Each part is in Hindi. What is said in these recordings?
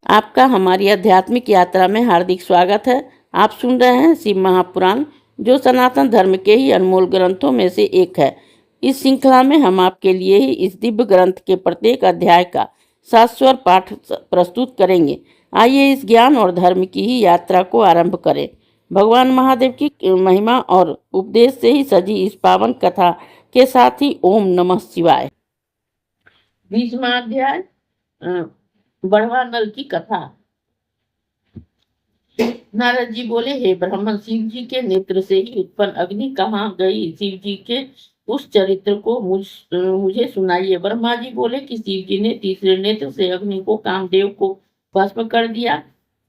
आपका हमारी आध्यात्मिक यात्रा में हार्दिक स्वागत है। आप सुन रहे हैं शिव महापुराण, जो सनातन धर्म के ही अनमोल ग्रंथों में से एक है। इस श्रृंखला में हम आपके लिए ही इस दिव्य ग्रंथ के प्रत्येक अध्याय का शाश्वत पाठ प्रस्तुत करेंगे। आइए इस ज्ञान और धर्म की ही यात्रा को आरंभ करें। भगवान महादेव की महिमा और उपदेश से ही सजी इस पावन कथा के साथ ही ओम नमः शिवाय। 20वां अध्याय, बढ़वा नल की कथा। नारद जी बोले, हे ब्राह्मण, शिव जी के नेत्र से ही उत्पन्न अग्नि कहाँ गई? शिव जी के उस चरित्र को मुझे सुनाइए। ब्रह्मा जी बोले कि शिव जी ने तीसरे नेत्र से अग्नि को कामदेव को भस्म कर दिया।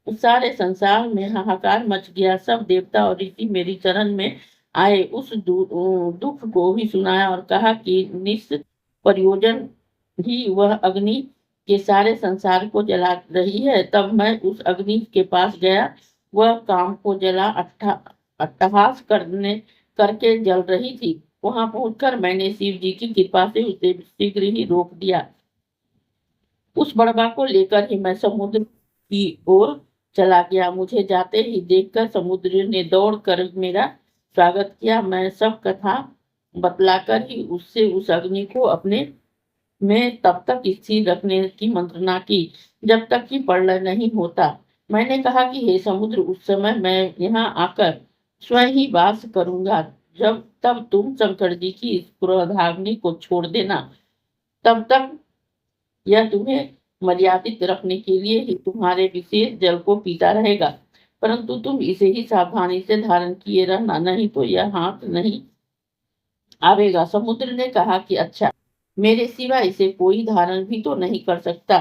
सारे संसार में हाहाकार मच गया। सब देवता और ऋषि मेरी चरण में आए। उस दुख को ही सुनाया और कहा कि निष्प्रयोजन ही वह अग्नि के सारे संसार को जला रही है। तब मैं उस अग्नि के पास गया। वह काम को जला अट्टहास करके जल रही थी। वहां पहुंचकर मैंने शिव जी की कृपा से उसे शीघ्र ही रोक दिया। उस बड़वा को लेकर ही मैं समुद्र की ओर चला गया। मुझे जाते ही देखकर समुद्र ने दौड़कर मेरा स्वागत किया। मैं सब कथा बतलाकर ही उससे उस अग्नि को अपने में तब तक स्थिर रखने की मंत्रणा की जब तक कि प्रलय नहीं होता। मैंने कहा कि हे समुद्र, उस समय मैं यहाँ आकर स्वयं ही वास करूंगा। तब तुम शंकर जी की इस क्रोधाग्नि को छोड़ देना। तब तक यह तुम्हें मर्यादित रखने के लिए ही तुम्हारे विशेष जल को पीता रहेगा, परंतु तुम इसे ही सावधानी से धारण किए रहना, नहीं तो यह हाथ नहीं आवेगा। समुद्र ने कहा कि अच्छा, मेरे सिवा इसे कोई धारण भी तो नहीं कर सकता,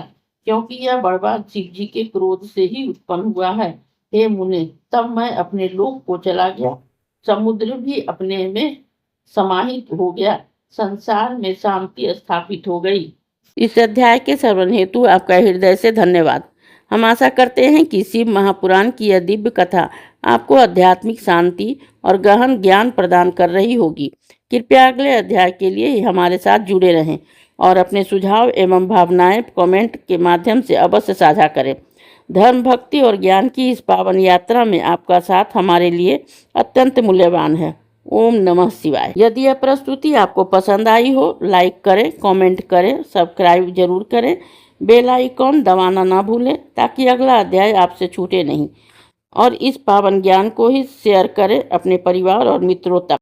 क्योंकि यह बड़वा शिव जी के क्रोध से ही उत्पन्न हुआ है। हे मुने, तब मैं अपने लोक को चला गया। समुद्र भी अपने में समाहित हो गया। संसार में शांति स्थापित हो गई। इस अध्याय के श्रवण हेतु आपका हृदय से धन्यवाद। हम आशा करते हैं कि शिव महापुराण की यह दिव्य कथा आपको आध्यात्मिक शांति और गहन ज्ञान प्रदान कर रही होगी। कृपया अगले अध्याय के लिए हमारे साथ जुड़े रहें और अपने सुझाव एवं भावनाएं कमेंट के माध्यम से अवश्य साझा करें। धर्म, भक्ति और ज्ञान की इस पावन यात्रा में आपका साथ हमारे लिए अत्यंत मूल्यवान है। ओम नमः शिवाय। यदि यह प्रस्तुति आपको पसंद आई हो, लाइक करें, कमेंट करें, सब्सक्राइब जरूर करें, बेल आइकॉन दबाना ना भूलें ताकि अगला अध्याय आपसे छूटे नहीं। और इस पावन ज्ञान को ही शेयर करें अपने परिवार और मित्रों तक।